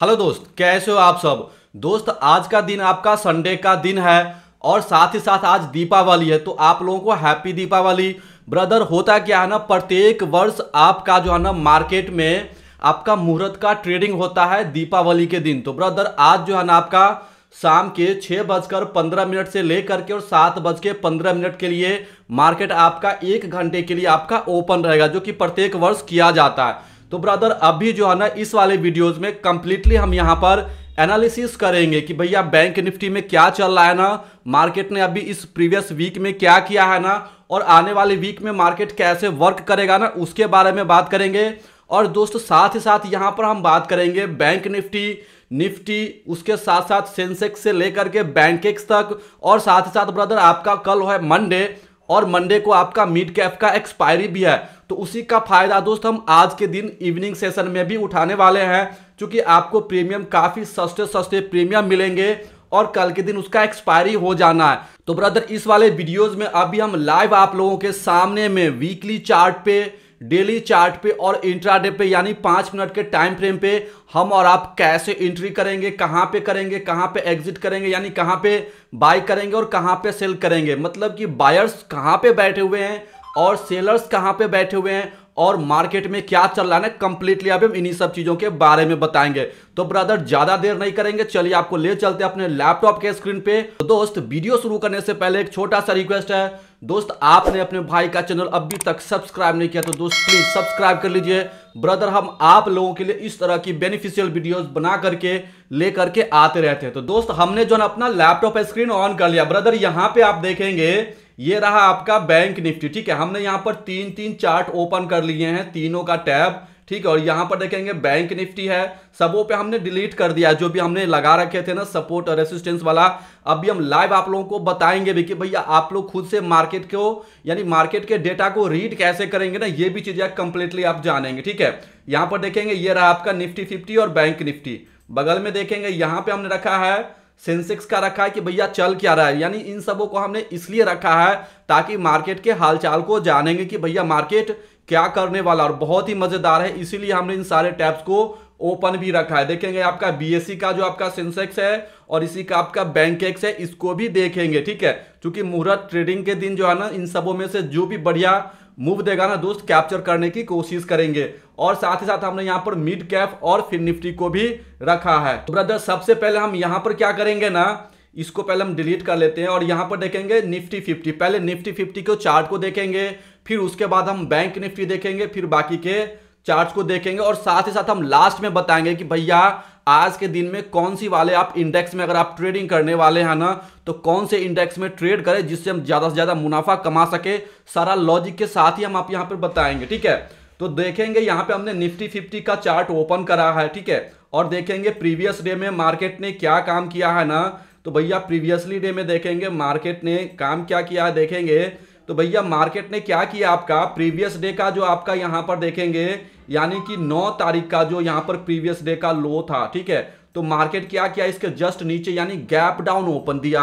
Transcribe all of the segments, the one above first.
Hello दोस्त, कैसे हो आप सब। दोस्त, आज का दिन आपका संडे का दिन है और साथ ही साथ आज दीपावली है, तो आप लोगों को हैप्पी दीपावली। ब्रदर, होता क्या है ना, प्रत्येक वर्ष आपका जो है ना मार्केट में आपका मुहूर्त का ट्रेडिंग होता है दीपावली के दिन। तो ब्रदर, आज जो है ना आपका शाम के 6:15 से लेकर के और 7:15 के लिए मार्केट आपका 1 घंटे के लिए आपका ओपन रहेगा, जो कि प्रत्येक वर्ष किया जाता है। तो ब्रदर, अभी जो है ना इस वाले वीडियोस में कंप्लीटली हम यहां पर एनालिसिस करेंगे कि भैया बैंक निफ्टी में क्या चल रहा है ना, मार्केट ने अभी इस प्रीवियस वीक में क्या किया है ना, और आने वाले वीक में मार्केट कैसे वर्क करेगा ना, उसके बारे में बात करेंगे। और दोस्तों, साथ ही साथ यहां पर हम बात करेंगे बैंक निफ्टी, उसके साथ साथ सेंसेक्स से लेकर के बैंकेक्स तक। और साथ ही साथ ब्रदर, आपका कल है मंडे और मंडे को आपका मिड कैप का एक्सपायरी भी है, तो उसी का फायदा दोस्त हम आज के दिन इवनिंग सेशन में भी उठाने वाले हैं, क्योंकि आपको प्रीमियम काफी सस्ते सस्ते प्रीमियम मिलेंगे और कल के दिन उसका एक्सपायरी हो जाना है। तो ब्रदर, इस वाले वीडियोस में अभी हम लाइव आप लोगों के सामने में वीकली चार्ट पे, डेली चार्ट पे और इंट्राडे पे यानी 5 मिनट के टाइम फ्रेम पे हम और आप कैसे एंट्री करेंगे, कहां पे करेंगे, कहां पे एग्जिट करेंगे, यानी कहां पे बाय करेंगे और कहां पे सेल करेंगे। मतलब कि बायर्स कहां पे बैठे हुए हैं और सेलर्स कहां पे बैठे हुए हैं और मार्केट में क्या चल रहा है ना, कंप्लीटली अब हम इन्हीं सब चीजों के बारे में बताएंगे। तो ब्रदर, ज्यादा देर नहीं करेंगे, चलिए आपको ले चलते हैं अपने लैपटॉप के स्क्रीन पे। तो दोस्त, वीडियो शुरू करने से पहले एक छोटा सा रिक्वेस्ट है। दोस्त, आपने अपने भाई का चैनल अभी तक सब्सक्राइब नहीं किया तो दोस्त प्लीज सब्सक्राइब कर लीजिए। ब्रदर, हम आप लोगों के लिए इस तरह की बेनिफिशियल वीडियोस बना करके लेकर के आते रहते हैं। तो दोस्त, हमने जो है अपना लैपटॉप स्क्रीन ऑन कर लिया। ब्रदर, यहां पे आप देखेंगे ये रहा आपका बैंक निफ्टी, ठीक है। हमने यहां पर तीन चार्ट ओपन कर लिए हैं, तीनों का टैब, ठीक है। और यहां पर देखेंगे बैंक निफ्टी है, सबों पे हमने डिलीट कर दिया जो भी हमने लगा रखे थे ना सपोर्ट और रेसिस्टेंस वाला। अभी हम लाइव आप लोगों को बताएंगे भी कि भैया आप लोग खुद से मार्केट को यानी मार्केट के डेटा को रीड कैसे करेंगे ना, ये भी चीजें कंप्लीटली आप जानेंगे, ठीक है। यहां पर देखेंगे ये रहा आपका निफ्टी 50 और बैंक निफ्टी। बगल में देखेंगे यहां पे हमने रखा है सेंसेक्स का रखा है कि भैया चल क्या रहा है, यानी इन सबों को हमने इसलिए रखा है ताकि मार्केट के हालचाल को जानेंगे कि भैया मार्केट क्या करने वाला। और बहुत ही मजेदार है, इसीलिए हमने इन सारे टैब्स को ओपन भी रखा है। देखेंगे आपका बीएससी का जो आपका सेंसेक्स है और इसी का आपका बैंकेक्स है, इसको भी देखेंगे, ठीक है। क्योंकि मुहूर्त ट्रेडिंग के दिन जो है ना, इन सबों में से जो भी बढ़िया मूव देगा ना दोस्त, कैप्चर करने की कोशिश करेंगे। और साथ ही साथ हमने यहां पर मिड कैप और फिर निफ्टी को भी रखा है। तो ब्रदर, सबसे पहले हम यहां पर क्या करेंगे ना, इसको पहले हम डिलीट कर लेते हैं और यहां पर देखेंगे निफ्टी 50। पहले निफ्टी 50 को चार्ट को देखेंगे, फिर उसके बाद हम बैंक निफ्टी देखेंगे, फिर बाकी के चार्ट्स को देखेंगे। और साथ ही साथ हम लास्ट में बताएंगे कि भैया आज के दिन में कौन सी वाले आप इंडेक्स में अगर आप ट्रेडिंग करने वाले हैं ना, तो कौन से इंडेक्स में ट्रेड करें जिससे हम ज्यादा से ज्यादा मुनाफा कमा सके। सारा लॉजिक के साथ ही हम आप यहां पर बताएंगे, ठीक है। तो देखेंगे यहां पे हमने निफ्टी 50 का चार्ट ओपन करा है, ठीक है। और देखेंगे प्रीवियस डे में मार्केट ने क्या काम किया है ना, तो भैया प्रीवियसली डे में देखेंगे मार्केट ने काम क्या किया है, देखेंगे तो भैया मार्केट ने क्या किया आपका प्रीवियस डे का जो आपका यहां पर देखेंगे, यानी कि 9 तारीख का जो यहां पर प्रीवियस डे का लो था, ठीक है। तो मार्केट क्या किया, इसके जस्ट नीचे यानी गैप डाउन ओपन दिया।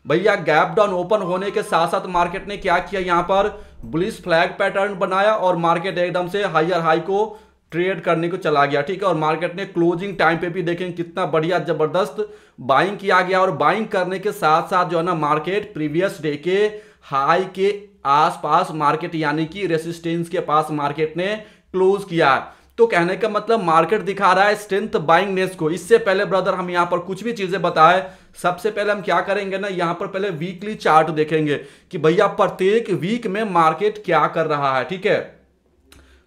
भैया गैप डाउन ओपन होने के साथ साथ मार्केट ने क्या किया, यहां पर बुलिश फ्लैग पैटर्न बनाया और मार्केट एकदम से हायर हाई को ट्रेड करने को चला गया, ठीक है। और मार्केट ने क्लोजिंग टाइम पे भी देखें कितना बढ़िया जबरदस्त बाइंग किया गया और बाइंग करने के साथ साथ जो है ना मार्केट प्रीवियस डे के हाई के आसपास मार्केट यानी कि रेसिस्टेंस के पास मार्केट ने क्लोज किया। तो कहने का मतलब मार्केट दिखा रहा है स्ट्रेंथ बाइंगनेस को। इससे पहले ब्रदर हम यहां पर कुछ भी चीजें बताए, सबसे पहले हम क्या करेंगे ना, यहां पर पहले वीकली चार्ट देखेंगे कि भैया प्रत्येक वीक में मार्केट क्या कर रहा है, ठीक है।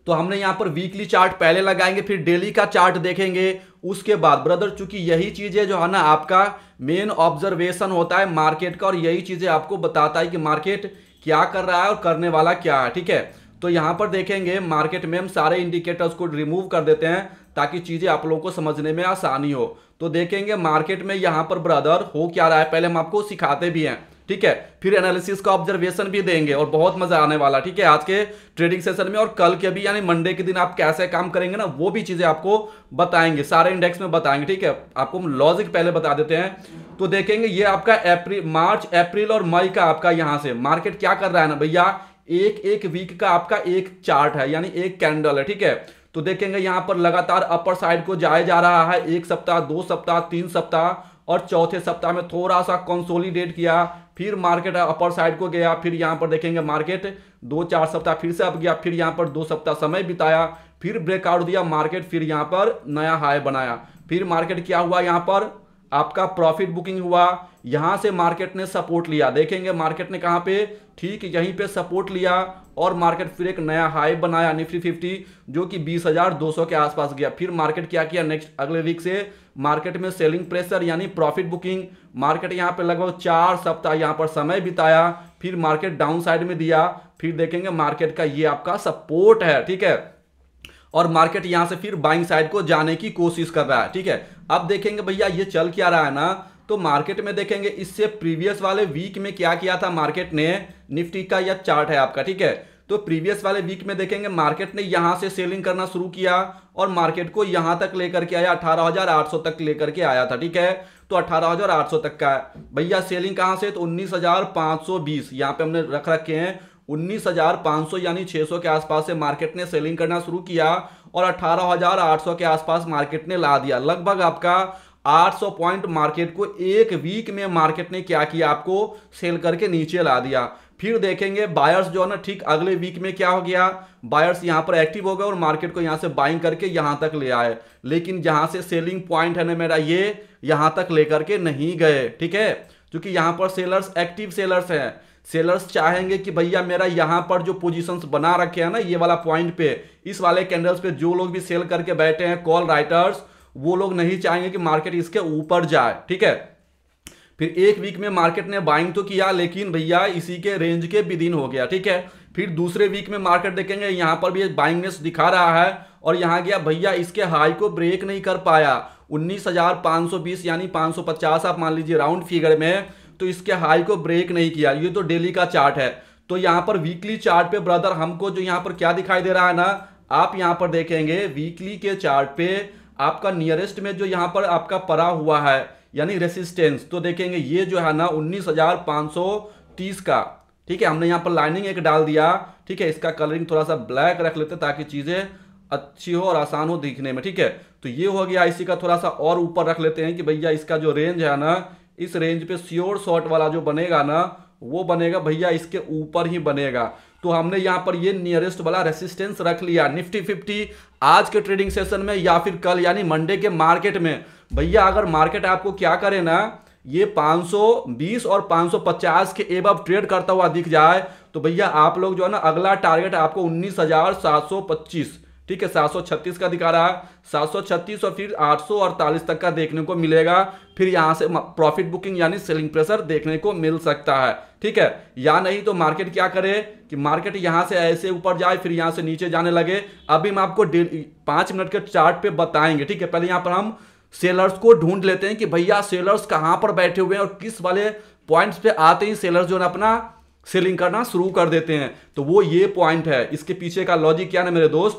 तो हमने यहां पर वीकली चार्ट पहले लगाएंगे, फिर डेली का चार्ट देखेंगे। उसके बाद ब्रदर, चूंकि यही चीजें जो है ना आपका मेन ऑब्जर्वेशन होता है मार्केट का, और यही चीजें आपको बताता है कि मार्केट क्या कर रहा है और करने वाला क्या है, ठीक है। तो यहां पर देखेंगे मार्केट में हम सारे इंडिकेटर्स को रिमूव कर देते हैं ताकि चीजें आप लोगों को समझने में आसानी हो। तो देखेंगे मार्केट में यहां पर ब्रदर हो क्या रहा है, पहले हम आपको सिखाते भी हैं, ठीक है। फिर एनालिसिस का ऑब्जर्वेशन भी देंगे और बहुत मजा आने वाला, ठीक है, आज के ट्रेडिंग सेशन में। और कल के भी यानी मंडे के दिन आप कैसे काम करेंगे ना, वो भी चीजें आपको बताएंगे, सारे इंडेक्स में बताएंगे, ठीक है। आपको हम लॉजिक पहले बता देते हैं। तो देखेंगे ये आपका मार्च अप्रैल और मई का आपका यहां से मार्केट क्या कर रहा है ना भैया, एक एक वीक का आपका एक चार्ट है यानी एक कैंडल है, ठीक है। तो देखेंगे यहाँ पर लगातार अपर साइड को जाया जा रहा है, 1 सप्ताह, 2 सप्ताह, 3 सप्ताह और चौथे सप्ताह में थोड़ा सा कंसोलिडेट किया, फिर मार्केट अपर साइड को गया, फिर यहाँ पर देखेंगे मार्केट 2-4 सप्ताह फिर से अप गया, फिर यहाँ पर 2 सप्ताह समय बिताया, फिर ब्रेकआउट दिया मार्केट, फिर यहाँ पर नया हाई बनाया, फिर मार्केट क्या हुआ, यहाँ पर आपका प्रॉफिट बुकिंग हुआ, यहां से मार्केट ने सपोर्ट लिया, देखेंगे मार्केट ने कहां पे, ठीक यहीं पे सपोर्ट लिया और मार्केट फिर एक नया हाई बनाया निफ्टी 50 जो कि 20,200 के आसपास गया। फिर मार्केट क्या किया, नेक्स्ट अगले वीक से मार्केट में सेलिंग प्रेशर यानी प्रॉफिट बुकिंग, मार्केट यहां पे लगभग 4 सप्ताह यहां पर समय बिताया, फिर मार्केट डाउन साइड में दिया, फिर देखेंगे मार्केट का ये आपका सपोर्ट है, ठीक है, और मार्केट यहां से फिर बाइंग साइड को जाने की कोशिश कर रहा है, ठीक है। अब देखेंगे भैया ये चल क्या रहा है ना, तो मार्केट में देखेंगे इससे प्रीवियस वाले वीक में क्या किया था मार्केट ने, निफ्टी का यह चार्ट है आपका, ठीक है। तो प्रीवियस वाले वीक में देखेंगे मार्केट ने यहां से सेलिंग करना शुरू किया और मार्केट को यहां तक लेकर के आया, 18,800 तक लेकर के आया था, ठीक है। तो 18,800 तक का भैया सेलिंग कहां से, तो 19,520 यहां पे हमने रख रखे हैं, 19,500 यानी 600 के आसपास से मार्केट ने सेलिंग करना शुरू किया और 18,800 के आसपास मार्केट ने ला दिया, लगभग आपका 800 पॉइंट मार्केट को एक वीक में मार्केट ने क्या किया, आपको सेल करके नीचे ला दिया। फिर देखेंगे बायर्स जो है ना, ठीक अगले वीक में क्या हो गया, बायर्स यहां पर एक्टिव हो गए और मार्केट को यहां से बाइंग करके यहां तक ले आए, लेकिन जहां से सेलिंग पॉइंट है ना मेरा, ये यहां तक लेकर के नहीं गए, ठीक है, क्योंकि यहां पर सेलर्स एक्टिव सेलर्स हैं, सेलर्स चाहेंगे कि भैया मेरा यहां पर जो पोजीशंस बना रखे हैं ना ये वाला पॉइंट पे, इस वाले कैंडल्स पे जो लोग भी सेल करके बैठे हैं कॉल राइटर्स, वो लोग नहीं चाहेंगे कि मार्केट इसके ऊपर जाए, ठीक है। फिर एक वीक में मार्केट ने बाइंग तो किया लेकिन भैया इसी के रेंज के विदिन हो गया, ठीक है। फिर दूसरे वीक में मार्केट देखेंगे यहां पर भी बाइंगनेस दिखा रहा है और यहां गया भैया इसके हाई को ब्रेक नहीं कर पाया, 19,520 यानी 550 आप मान लीजिए राउंड फिगर में, तो इसके हाई को ब्रेक नहीं किया। ये तो डेली का चार्ट है, तो यहां पर वीकली चार्ट पे ब्रदर हमको जो यहां पर क्या दिखाई दे रहा है ना, आप यहां पर देखेंगे वीकली के चार्ट पे आपका नियरेस्ट में जो यहां पर आपका पड़ा हुआ है यानी रेसिस्टेंस, तो देखेंगे ये जो है ना 19,530 का, ठीक है। हमने यहां पर लाइनिंग एक डाल दिया, ठीक है, इसका कलरिंग थोड़ा सा ब्लैक रख लेते ताकि चीजें अच्छी हो और आसान हो दिखने में, ठीक है। तो ये हो गया, इसी का थोड़ा सा और ऊपर रख लेते हैं कि भैया इसका जो रेंज है ना, इस रेंज पे श्योर शॉर्ट वाला जो बनेगा ना वो बनेगा भैया इसके ऊपर ही बनेगा। तो हमने यहां पर ये नियरेस्ट वाला रेसिस्टेंस रख लिया निफ्टी 50 आज के ट्रेडिंग सेशन में या फिर कल यानी मंडे के मार्केट में। भैया अगर मार्केट आपको क्या करे ना, ये 520 और 550 के एबव ट्रेड करता हुआ दिख जाए तो भैया आप लोग जो है ना अगला टारगेट आपको 19,725, ठीक है, 736 का दिखा रहा है, 736 और फिर 848 तक का देखने को मिलेगा। फिर यहां से प्रॉफिट बुकिंग यानी सेलिंग प्रेशर देखने को मिल सकता है, ठीक है। या नहीं तो मार्केट क्या करे कि मार्केट यहां से ऐसे ऊपर जाए फिर यहां से नीचे जाने लगे। अभी हम आपको 5 मिनट के चार्ट पे बताएंगे, ठीक है। पहले यहां पर हम सेलर्स को ढूंढ लेते हैं कि भैया सेलर्स कहां पर बैठे हुए हैं और किस वाले पॉइंट्स पे आते ही सेलर्स जो है अपना सेलिंग करना शुरू कर देते हैं। तो वो ये पॉइंट है, इसके पीछे का लॉजिक क्या है मेरे दोस्त,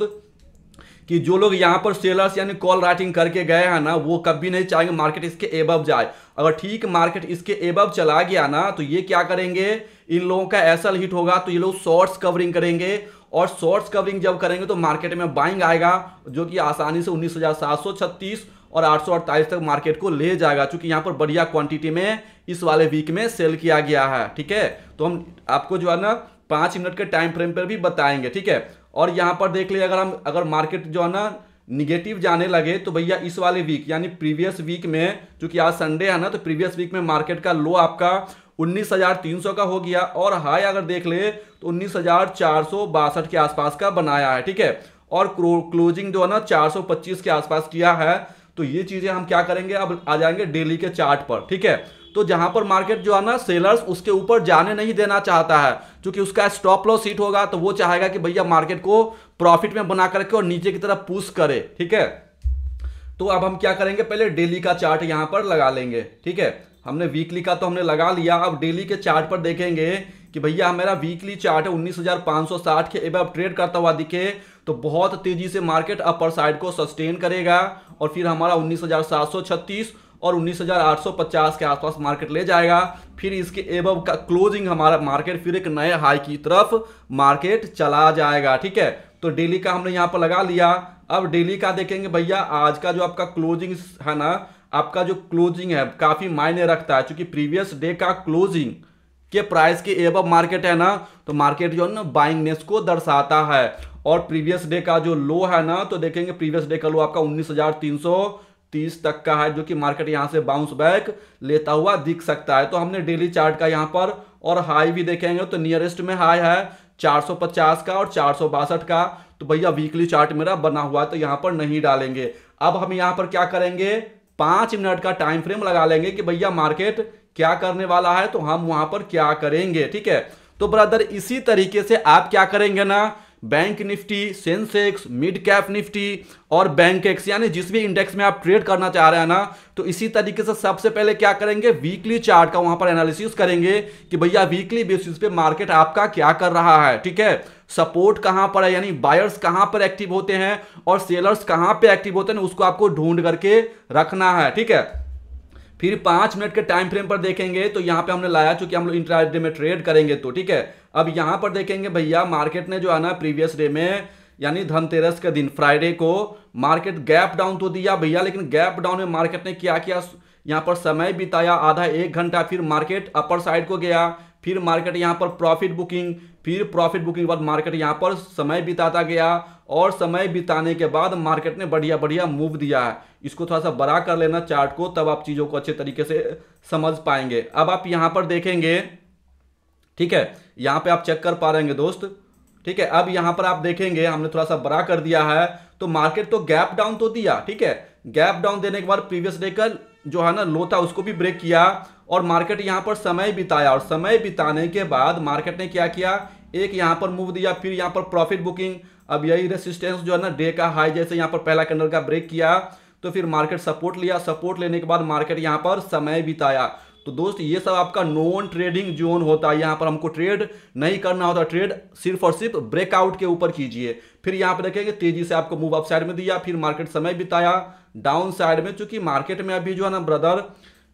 कि जो लोग यहां पर सेलर्स यानी कॉल राइटिंग करके गए हैं ना, वो कभी नहीं चाहेंगे मार्केट इसके एबव जाए। अगर ठीक मार्केट इसके एबव चला गया ना तो ये क्या करेंगे, इन लोगों का एसल हिट होगा तो ये लोग शॉर्ट्स कवरिंग करेंगे और शॉर्ट्स कवरिंग जब करेंगे तो मार्केट में बाइंग आएगा जो कि आसानी से 19,736 और 848 तक मार्केट को ले जाएगा, क्योंकि यहां पर बढ़िया क्वांटिटी में इस वाले वीक में सेल किया गया है, ठीक है। तो हम आपको जो है ना 5 मिनट के टाइम फ्रेम पर भी बताएंगे, ठीक है। और यहां पर देख लिए अगर मार्केट जो है ना निगेटिव जाने लगे तो भैया इस वाले वीक यानी प्रीवियस वीक में, क्योंकि आज संडे है ना, तो प्रीवियस वीक में मार्केट का लो आपका 19,300 का हो गया और हाई अगर देख ले तो 19,462 के आसपास का बनाया है, ठीक है। और क्लोजिंग जो है ना 425 के आसपास किया है। तो ये चीजें हम क्या करेंगे, अब आ जाएंगे डेली के चार्ट पर, ठीक है। तो जहां पर मार्केट जो है ना सेलर्स उसके ऊपर जाने नहीं देना चाहता है, क्योंकि उसका स्टॉप लॉस हिट होगा तो वो चाहेगा कि भैया मार्केट को प्रॉफिट में बना करके और नीचे की तरफ पुश करे, ठीक है। तो अब हम क्या करेंगे, पहले डेली का चार्ट यहां पर लगा लेंगे, ठीक है। हमने वीकली का तो हमने लगा लिया, अब डेली के चार्ट पर देखेंगे कि भैया मेरा वीकली चार्ट है 19,560 के एबव ट्रेड करता हुआ दिखे तो बहुत तेजी से मार्केट अपर साइड को सस्टेन करेगा और फिर हमारा 19,736 और 19,850 के आसपास मार्केट ले जाएगा। फिर इसके एबव का क्लोजिंग हमारा मार्केट फिर एक नए हाई की तरफ मार्केट चला जाएगा, ठीक है। तो डेली का हमने यहाँ पर लगा लिया। अब डेली का देखेंगे भैया, आज का जो आपका क्लोजिंग है ना, आपका जो क्लोजिंग है काफी मायने रखता है, क्योंकि प्रीवियस डे का क्लोजिंग के प्राइस के एबव मार्केट है ना, तो मार्केट जो है ना बाइंगनेस को दर्शाता है। और प्रीवियस डे का जो लो है ना, तो देखेंगे प्रीवियस डे का लो आपका 19,330 तक का है, जो कि मार्केट यहां से बाउंस बैक लेता हुआ दिख सकता है। तो हमने डेली चार्ट का यहां पर और हाई भी देखेंगे, तो नियरेस्ट में हाई है 450 का और 462 का। तो भैया वीकली चार्ट मेरा बना हुआ है, तो यहां पर नहीं डालेंगे। अब हम यहां पर क्या करेंगे, 5 मिनट का टाइम फ्रेम लगा लेंगे कि भैया मार्केट क्या करने वाला है, तो हम वहां पर क्या करेंगे। ठीक है, तो ब्रदर इसी तरीके से आप क्या करेंगे ना, bank Nifty, Sensex, mid cap Nifty और बैंक एक्स, यानी जिस भी इंडेक्स में आप ट्रेड करना चाह रहे हैं ना, तो इसी तरीके से सबसे पहले क्या करेंगे, वीकली चार्ट का वहां पर एनालिसिस करेंगे कि भैया वीकली बेसिस पे मार्केट आपका क्या कर रहा है। ठीक है, सपोर्ट कहां पर है, यानी बायर्स कहां पर एक्टिव होते हैं और सेलर्स कहां पे एक्टिव होते हैं, उसको आपको ढूंढ करके रखना है। ठीक है, फिर 5 मिनट के टाइम फ्रेम पर देखेंगे, तो यहां पे हमने लाया, चूंकि हम लोग इंट्राडे में ट्रेड करेंगे। तो ठीक है, अब यहां पर देखेंगे भैया मार्केट ने जो है ना प्रीवियस डे में, यानी धनतेरस के दिन फ्राइडे को मार्केट गैप डाउन तो दिया भैया, लेकिन गैप डाउन में मार्केट ने क्या किया, यहां पर समय बिताया आधा 1 घंटा, फिर मार्केट अपर साइड को गया, फिर मार्केट यहां पर प्रॉफिट बुकिंग, फिर प्रॉफिट बुकिंग के बाद मार्केट यहां पर समय बिताता गया, और समय बिताने के बाद मार्केट ने बढ़िया बढ़िया मूव दिया है। इसको थोड़ा सा बड़ा कर लेना चार्ट को, तब आप चीजों को अच्छे तरीके से समझ पाएंगे। अब आप यहां पर देखेंगे, ठीक है, यहां पे आप चेक कर पा रहे हैं दोस्त। ठीक है, अब यहां पर आप देखेंगे हमने थोड़ा सा बड़ा कर दिया है, तो मार्केट तो गैप डाउन तो दिया। ठीक है, गैप डाउन देने के बाद प्रीवियस डे का जो है ना लो था उसको भी ब्रेक किया, और मार्केट यहां पर समय बिताया, और समय बिताने के बाद मार्केट ने क्या किया, एक यहां पर मूव दिया, फिर यहां पर प्रॉफिट बुकिंग। अब यही रेसिस्टेंस जो है ना डे का हाई जैसे यहां पर पहला कैंडल का ब्रेक किया, तो फिर मार्केट सपोर्ट लिया, सपोर्ट लेने के बाद मार्केट यहां पर समय बिताया। तो दोस्त ये सब आपका नॉन ट्रेडिंग जोन होता है, यहां पर हमको ट्रेड नहीं करना होता, ट्रेड सिर्फ और सिर्फ ब्रेकआउट के ऊपर कीजिए। फिर यहां पर देखेंगे तेजी से आपको मूव अप साइड में दिया, फिर मार्केट समय बिताया डाउन साइड में। चूंकि मार्केट में अभी जो है ना ब्रदर,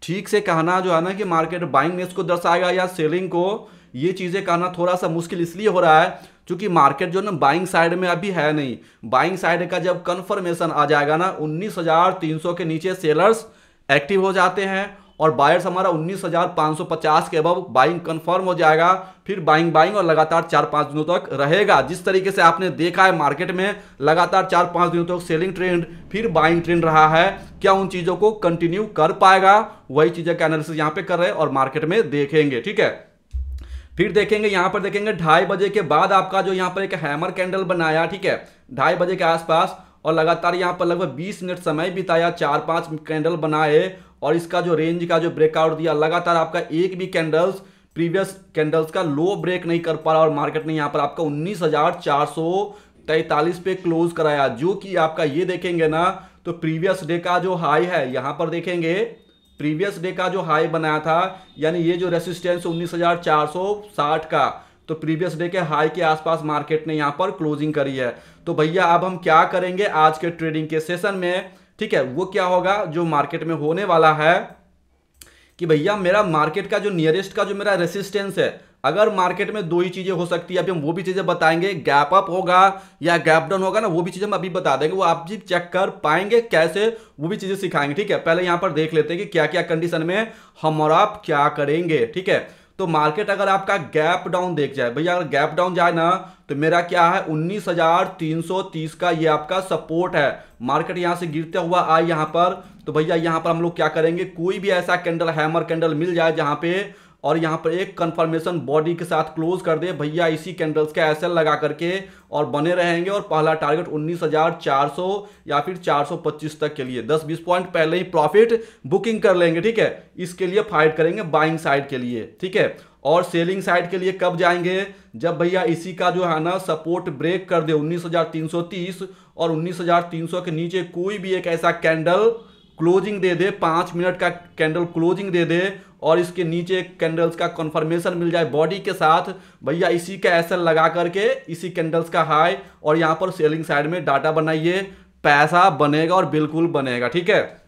ठीक से कहना जो है ना कि मार्केट बाइंगनेस को दर्शाएगा या सेलिंग को, ये चीजें कहना थोड़ा सा मुश्किल इसलिए हो रहा है क्योंकि मार्केट जो ना बाइंग साइड में अभी है नहीं। बाइंग साइड का जब कंफर्मेशन आ जाएगा ना, 19,300 के नीचे सेलर्स एक्टिव हो जाते हैं, और बायर्स हमारा 19,550 के अबव बाइंग कंफर्म हो जाएगा, फिर बाइंग और लगातार 4-5 दिनों तक रहेगा। जिस तरीके से आपने देखा है मार्केट में लगातार 4-5 दिनों तक सेलिंग ट्रेंड फिर बाइंग ट्रेंड रहा है, क्या उन चीजों को कंटिन्यू कर पाएगा, वही चीजें का एनालिसिस यहां पे कर रहे हैं और मार्केट में देखेंगे। ठीक है, फिर देखेंगे यहां पर देखेंगे 2:30 बजे के बाद आपका जो यहां पर एक हैमर कैंडल बनाया। ठीक है, 2:30 बजे के आसपास, और लगातार यहां पर लगभग 20 मिनट समय बिताया, 4-5 कैंडल बनाए, और इसका जो रेंज का जो ब्रेकआउट दिया, लगातार आपका एक भी कैंडल्स प्रीवियस कैंडल्स का लो ब्रेक नहीं कर पा रहा, और मार्केट ने यहां पर आपका 19,443 पे क्लोज कराया, जो कि आपका ये देखेंगे ना, तो प्रीवियस डे का जो हाई है, यहां पर देखेंगे प्रीवियस डे का जो हाई बनाया था, यानी ये जो रेसिस्टेंस 19,460 का, तो प्रीवियस डे के हाई के आसपास मार्केट ने यहां पर क्लोजिंग करी है। तो भैया अब हम क्या करेंगे आज के ट्रेडिंग के सेशन में, ठीक है, वो क्या होगा जो मार्केट में होने वाला है कि भैया मेरा मार्केट का जो नियरेस्ट का जो मेरा रेसिस्टेंस है, अगर मार्केट में 2 ही चीजें हो सकती है, अभी हम वो भी चीजें बताएंगे, गैप अप होगा या गैप डाउन होगा ना, वो भी चीजें हम अभी बता देंगे, वो आप जी चेक कर पाएंगे कैसे, वो भी चीजें सिखाएंगे। ठीक है, पहले यहां पर देख लेते हैं कि क्या क्या कंडीशन में हम और आप क्या करेंगे। ठीक है, तो मार्केट अगर आपका गैप डाउन देख जाए भैया, अगर गैप डाउन जाए ना, तो मेरा क्या है 19,330 का ये आपका सपोर्ट है। मार्केट यहां से गिरते हुआ आए यहां पर, तो भैया यहां पर हम लोग क्या करेंगे, कोई भी ऐसा कैंडल हैमर कैंडल मिल जाए जहां पे, और यहां पर एक कंफर्मेशन बॉडी के साथ क्लोज कर दे भैया, इसी कैंडल्स का एसएल लगा करके और बने रहेंगे, और पहला टारगेट 19,400 या फिर 425 तक के लिए 10-20 पॉइंट पहले ही प्रॉफिट बुकिंग कर लेंगे। ठीक है, इसके लिए फाइट करेंगे बाइंग साइड के लिए। ठीक है, और सेलिंग साइड के लिए कब जाएंगे, जब भैया इसी का जो है ना सपोर्ट ब्रेक कर दे 19,330, और 19,300 के नीचे कोई भी एक ऐसा कैंडल क्लोजिंग दे दे, 5 मिनट का कैंडल क्लोजिंग दे दे, और इसके नीचे कैंडल्स का कंफर्मेशन मिल जाए बॉडी के साथ, भैया इसी का एसएल लगा करके इसी कैंडल्स का हाई, और यहां पर सेलिंग साइड में डाटा बनाइए, पैसा बनेगा और बिल्कुल बनेगा। ठीक है,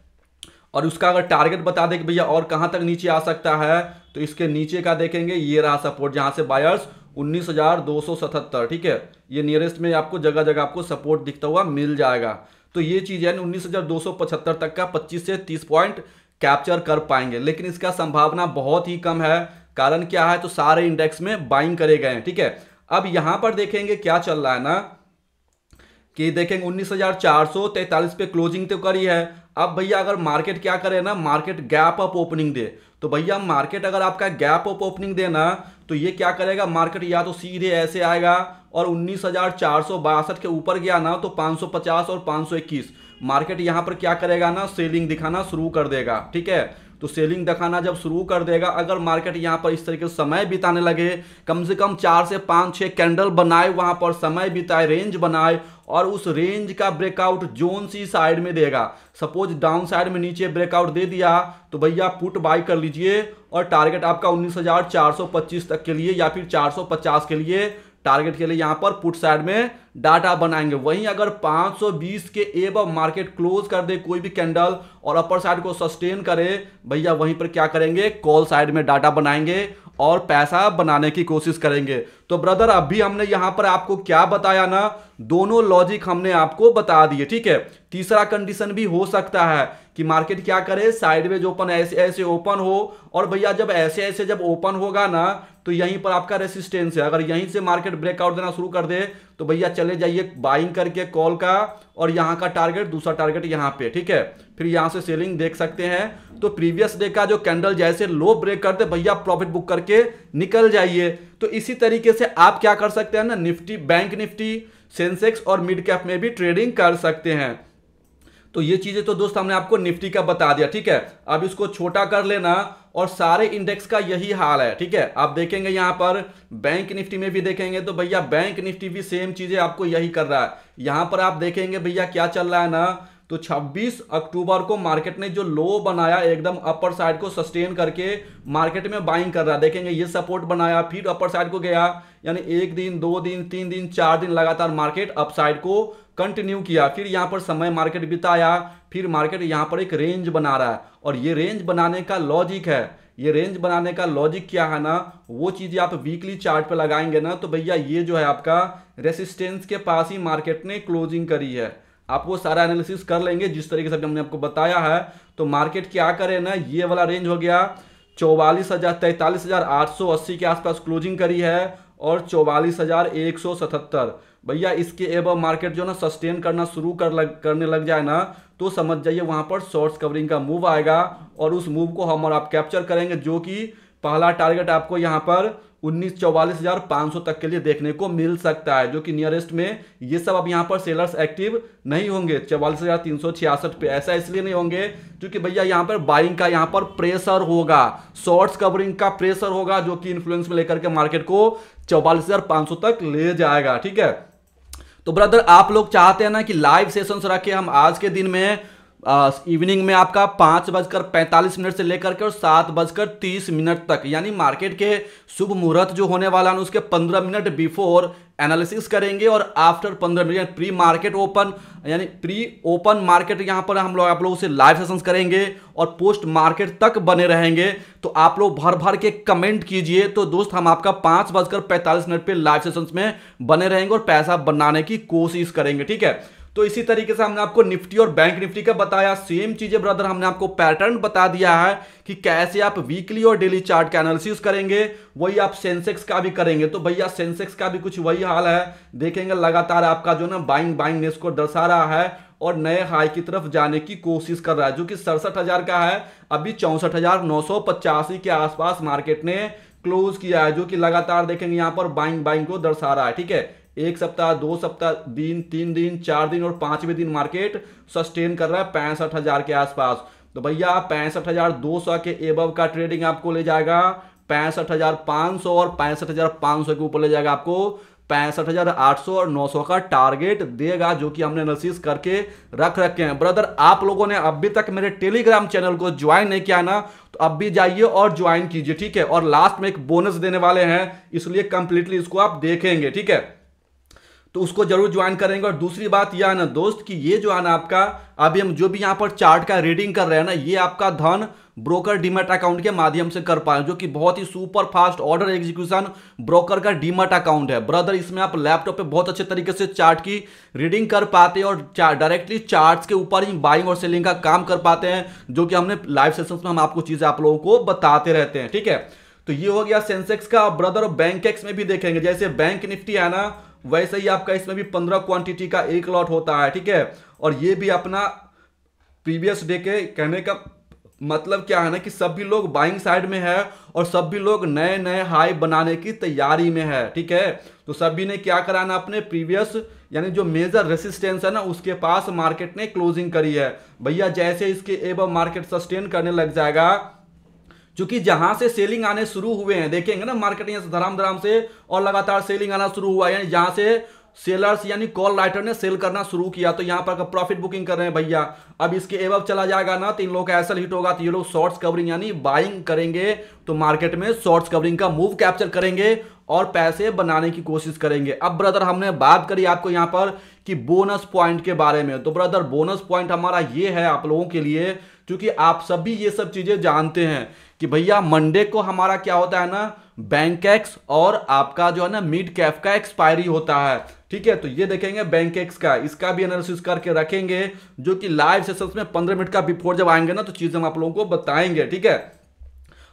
और उसका अगर टारगेट बता दें कि भैया और कहां तक नीचे आ सकता है, तो इसके नीचे का देखेंगे, ये रहा सपोर्ट जहां से बायर्स 19,277, ठीक है। ये नियरेस्ट में आपको जगह जगह आपको सपोर्ट दिखता हुआ मिल जाएगा। तो ये चीज है 19,275 तक का 25 से 30 पॉइंट कैप्चर कर पाएंगे, लेकिन इसका संभावना बहुत ही कम है। कारण क्या है, तो सारे इंडेक्स में बाइंग करे गए हैं, ठीक है। अब यहां पर देखेंगे क्या चल रहा है ना, कि देखेंगे 19,443 पे क्लोजिंग तो करी है। अब भैया अगर मार्केट क्या करे ना, मार्केट गैप अप ओपनिंग दे, तो भैया मार्केट अगर आपका गैप अप ओपनिंग देना, तो ये क्या करेगा, मार्केट या तो सीधे ऐसे आएगा और 19,462 के ऊपर गया ना तो 550 और 521 मार्केट यहां पर क्या करेगा ना, सेलिंग दिखाना शुरू कर देगा, ठीक है। तो सेलिंग दिखाना जब शुरू कर देगा, अगर मार्केट यहां पर इस तरीके से समय बिताने लगे, कम से कम 4 से 5-6 कैंडल बनाए, वहां पर समय बिताए, रेंज बनाए, और उस रेंज का ब्रेकआउट जोन सी साइड में देगा, सपोज डाउन साइड में नीचे ब्रेकआउट दे दिया, तो भैया पुट बाय कर लीजिए और टारगेट आपका 19,425 तक के लिए या फिर 450 के लिए टारगेट के लिए यहां पर पुट साइड में डाटा बनाएंगे। वहीं अगर 520 के एबव मार्केट क्लोज कर दे कोई भी कैंडल और अपर साइड को सस्टेन करे, भैया वहीं पर क्या करेंगे, कॉल साइड में डाटा बनाएंगे और पैसा बनाने की कोशिश करेंगे। तो ब्रदर अभी हमने यहां पर आपको क्या बताया ना, दोनों लॉजिक हमने आपको बता दिए, ठीक है। तीसरा कंडीशन भी हो सकता है कि मार्केट क्या करे, साइडवेज ओपन ऐसे ऐसे ओपन हो, और भैया जब ऐसे ऐसे जब ओपन होगा ना तो यहीं पर आपका रेसिस्टेंस है, अगर यहीं से मार्केट ब्रेकआउट देना शुरू कर दे तो भैया चले जाइए बाइंग करके कॉल का, और यहां का टारगेट, दूसरा टारगेट यहां पे, ठीक है। फिर यहां से सेलिंग देख सकते हैं। तो प्रीवियस डे का जो कैंडल जैसे लो ब्रेक करते, भैया प्रॉफिट बुक करके निकल जाइए। तो इसी तरीके से आप क्या कर सकते हैं ना, निफ्टी, बैंक निफ्टी, सेंसेक्स और मिड कैप में भी ट्रेडिंग कर सकते हैं। तो ये चीजें तो दोस्त हमने आपको निफ्टी का बता दिया, ठीक है। अब इसको छोटा कर लेना, और सारे इंडेक्स का यही हाल है, ठीक है। आप देखेंगे यहां पर बैंक निफ्टी में भी देखेंगे तो भैया बैंक निफ्टी भी सेम चीजें आपको यही कर रहा है। यहां पर आप देखेंगे भैया क्या चल रहा है ना, तो 26 अक्टूबर को मार्केट ने जो लो बनाया एकदम अपर साइड को सस्टेन करके मार्केट में बाइंग कर रहा है। देखेंगे ये सपोर्ट बनाया, फिर अपर साइड को गया, यानी 1 दिन 2 दिन 3 दिन 4 दिन लगातार मार्केट अप साइड को कंटिन्यू किया। फिर यहां पर समय मार्केट बिताया, फिर मार्केट यहां पर एक रेंज बना रहा है, और ये रेंज बनाने का लॉजिक है, ये रेंज बनाने का लॉजिक क्या है ना, वो चीजें आप वीकली चार्ट पे लगाएंगे ना, तो भैया ये जो है आपका रेसिस्टेंस के पास ही मार्केट ने क्लोजिंग करी है। आप वो सारा एनालिसिस कर लेंगे जिस तरीके से हमने आपको बताया है। तो मार्केट क्या करे ना, ये वाला रेंज हो गया 43,880 के आसपास क्लोजिंग करी है, और 44,177 भैया इसके एबव मार्केट जो ना सस्टेन करना शुरू करने लग जाए ना, तो समझ जाइए वहां पर शॉर्ट्स कवरिंग का मूव आएगा, और उस मूव को हम और आप कैप्चर करेंगे, जो कि पहला टारगेट आपको यहां पर 44,500 तक के लिए देखने को मिल सकता है, जो कि नियरेस्ट में ये सब अब यहां पर सेलर्स एक्टिव नहीं होंगे 44,366 पे। ऐसा इसलिए नहीं होंगे क्योंकि भैया यहां पर बाइंग का यहां पर प्रेशर होगा, शॉर्ट्स कवरिंग का प्रेशर होगा, जो कि इन्फ्लुएंस में लेकर के मार्केट को 44,500 तक ले जाएगा, ठीक है। तो ब्रदर आप लोग चाहते हैं ना कि लाइव सेशंस रखे हम आज के दिन में, इवनिंग में आपका 5:45 से लेकर के और 7:30 तक, यानी मार्केट के शुभ मुहूर्त जो होने वाला है उसके 15 मिनट बिफोर एनालिसिस करेंगे, और after 15 minute pre market open, यानी प्री ओपन मार्केट यहां पर हम लोग आप लोगों से लाइव सेशंस करेंगे, और पोस्ट मार्केट तक बने रहेंगे। तो आप लोग भर भर के कमेंट कीजिए, तो दोस्त हम आपका 5:45 पे लाइव सेशंस में बने रहेंगे और पैसा बनाने की कोशिश करेंगे, ठीक है। तो इसी तरीके से हमने आपको निफ्टी और बैंक निफ्टी का बताया, सेम चीजें ब्रदर हमने आपको पैटर्न बता दिया है कि कैसे आप वीकली और डेली चार्ट का एनालिसिस करेंगे, वही आप सेंसेक्स का भी करेंगे। तो भैया सेंसेक्स का भी कुछ वही हाल है, देखेंगे लगातार आपका जो ना बाइंगनेस को दर्शा रहा है और नए हाई की तरफ जाने की कोशिश कर रहा है, जो कि 67,000 का है, अभी 64,985 के आसपास मार्केट ने क्लोज किया है, जो कि लगातार देखेंगे यहां पर बाइंग को दर्शा रहा है, ठीक है। 1 सप्ताह 2 सप्ताह दिन 3 दिन 4 दिन और 5वें दिन मार्केट सस्टेन कर रहा है 65,000 के आसपास। तो भैया 65,200 के एबव का ट्रेडिंग आपको ले जाएगा 65,500, और 65,500 के ऊपर ले जाएगा आपको 65,800 और 900 का टारगेट देगा, जो कि हमने एनालिसिस करके रख रखे हैं। ब्रदर आप लोगों ने अभी तक मेरे टेलीग्राम चैनल को ज्वाइन नहीं किया ना, तो अब भी जाइए और ज्वाइन कीजिए, ठीक है। और लास्ट में एक बोनस देने वाले हैं, इसलिए कंप्लीटली इसको आप देखेंगे, ठीक है। तो उसको जरूर ज्वाइन करेंगे। और दूसरी बात यह है ना दोस्त कि ये जो है ना आपका अभी हम जो भी यहाँ पर चार्ट का रीडिंग कर रहे हैं ना, ये आपका धन ब्रोकर डीमैट अकाउंट के माध्यम से कर पाए, जो कि बहुत ही super fast order execution broker का डीमैट अकाउंट है ब्रदर। इसमें आप लैपटॉप पे बहुत अच्छे तरीके से चार्ट की रीडिंग कर पाते हैं और डायरेक्टली चार्ट्स के ऊपर ही बाइंग और सेलिंग का काम कर पाते हैं, जो कि हमने लाइव सेशंस में हम आपको चीजें आप लोगों को बताते रहते हैं। ठीक है, तो ये हो गया सेंसेक्स का ब्रदर। बैंक एक्स में भी देखेंगे, जैसे बैंक निफ्टी है ना, वैसे ही आपका इसमें भी 15 क्वांटिटी का एक लॉट होता है। ठीक है, और ये भी अपना प्रीवियस डे के कहने का मतलब क्या है ना कि सभी लोग बाइंग साइड में है और सभी लोग नए नए हाई बनाने की तैयारी में है। ठीक है, तो सभी ने क्या करा ना, अपने प्रीवियस यानी जो मेजर रेसिस्टेंस है ना उसके पास मार्केट ने क्लोजिंग करी है भैया। जैसे इसके एबव मार्केट सस्टेन करने लग जाएगा, क्योंकि जहां से सेलिंग आने शुरू हुए हैं, देखेंगे ना मार्केट यहां से धड़ाम धड़ाम से और लगातार सेलिंग आना शुरू हुआ है, जहां से सेलर्स यानी कॉल राइटर ने सेल करना शुरू किया, तो यहां पर प्रॉफिट बुकिंग कर रहे हैं भैया। अब इसके एबव चला जाएगा ना तो इन लोगों का ऐसा हिट होगा तो ये लोग शॉर्ट्स कवरिंग यानी बाइंग करेंगे, तो मार्केट में शॉर्ट्स कवरिंग का मूव कैप्चर करेंगे और पैसे बनाने की कोशिश करेंगे। अब ब्रदर हमने बात करी आपको यहां पर कि बोनस पॉइंट के बारे में, तो ब्रदर बोनस पॉइंट हमारा ये है आप लोगों के लिए, क्योंकि आप सभी ये सब चीजें जानते हैं कि भैया मंडे को हमारा क्या होता है ना, बैंक एक्स और आपका जो है ना मिड कैप का एक्सपायरी होता है। ठीक है, तो ये देखेंगे बैंक एक्स का, इसका भी एनालिसिस करके रखेंगे, जो कि लाइव सेशंस में 15 मिनट का बिफोर जब आएंगे ना तो चीजें हम आप लोगों को बताएंगे। ठीक है,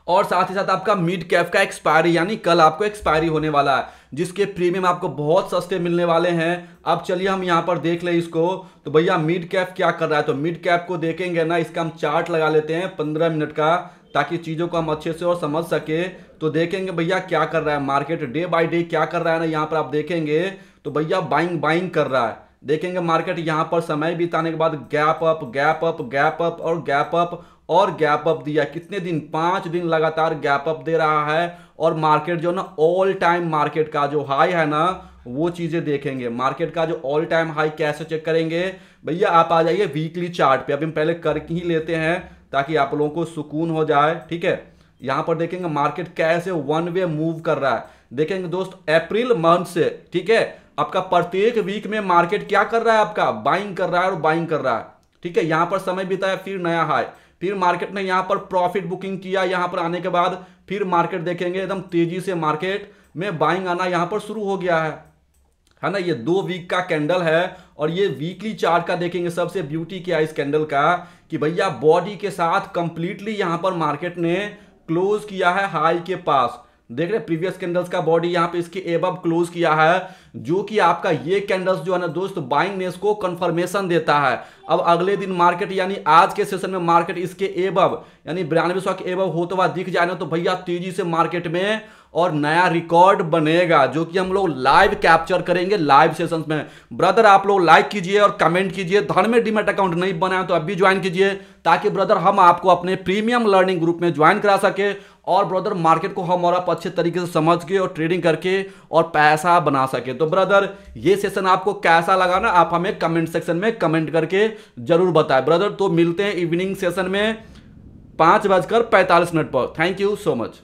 और साथ ही साथ आपका मिड कैप का एक्सपायरी यानी कल आपको एक्सपायरी होने वाला है, जिसके प्रीमियम आपको बहुत सस्ते मिलने वाले हैं। अब चलिए हम यहां पर देख ले इसको, तो भैया मिड कैप क्या कर रहा है, तो मिड कैप को देखेंगे ना, इसका हम चार्ट लगा लेते हैं 15 मिनट का, ताकि चीजों को हम अच्छे से और समझ सके। तो देखेंगे भैया क्या कर रहा है मार्केट, डे बाय डे क्या कर रहा है ना, यहाँ पर आप देखेंगे तो भैया बाइंग बाइंग कर रहा है। देखेंगे मार्केट यहाँ पर समय बिताने के बाद gap up gap up gap up और गैप अप और गैप अप दिया, कितने दिन, 5 दिन लगातार गैप अप दे रहा है। और मार्केट जो ना ऑल टाइम मार्केट का जो हाई है ना वो चीजें देखेंगे। मार्केट का जो ऑल टाइम हाई कैसे चेक करेंगे भैया, आप आ जाइए वीकली चार्ट पे, अभी हम पहले कर ही लेते हैं ताकि आप लोगों को सुकून हो जाए। ठीक है, यहां पर देखेंगे मार्केट कैसे वन वे मूव कर रहा है। देखेंगे दोस्त अप्रैल मंथ से, ठीक है, आपका प्रत्येक वीक में मार्केट क्या कर रहा है, आपका बाइंग कर रहा है और बाइंग कर रहा है। ठीक है, यहां पर समय बिताया, फिर नया हाई, फिर मार्केट ने यहां पर प्रॉफिट बुकिंग किया, यहां पर आने के बाद फिर मार्केट देखेंगे एकदम तेजी से मार्केट में बाइंग आना यहां पर शुरू हो गया है ना। ये 2 वीक का कैंडल है और ये वीकली चार्ट का देखेंगे। सबसे ब्यूटी क्या है इस कैंडल का कि भैया बॉडी के साथ कंप्लीटली यहां पर मार्केट ने क्लोज किया है हाई के पास। देख रहे प्रीवियस कैंडल्स का बॉडी यहां पे इसके एबव क्लोज किया है, जो कि आपका ये कैंडल्स जो है ना दोस्त बाइंग नेस को कंफर्मेशन देता है। अब अगले दिन मार्केट यानी आज के सेशन में मार्केट इसके एबव यानी 9200 के एबव होता हुआ दिख जाए ना तो भैया तेजी से मार्केट में और नया रिकॉर्ड बनेगा, जो कि हम लोग लाइव कैप्चर करेंगे लाइव सेशंस में। ब्रदर आप लोग लाइक कीजिए और कमेंट कीजिए, धन में डीमैट अकाउंट नहीं बनाया तो अभी ज्वाइन कीजिए, ताकि ब्रदर हम आपको अपने प्रीमियम लर्निंग ग्रुप में ज्वाइन करा सके और ब्रदर मार्केट को हम और आप अच्छे तरीके से समझ के और ट्रेडिंग करके और पैसा बना सके। तो ब्रदर ये सेशन आपको कैसा लगा ना, आप हमें कमेंट सेक्शन में कमेंट करके जरूर बताएं ब्रदर। तो मिलते हैं इवनिंग सेशन में 5:45 पर। Thank you so much.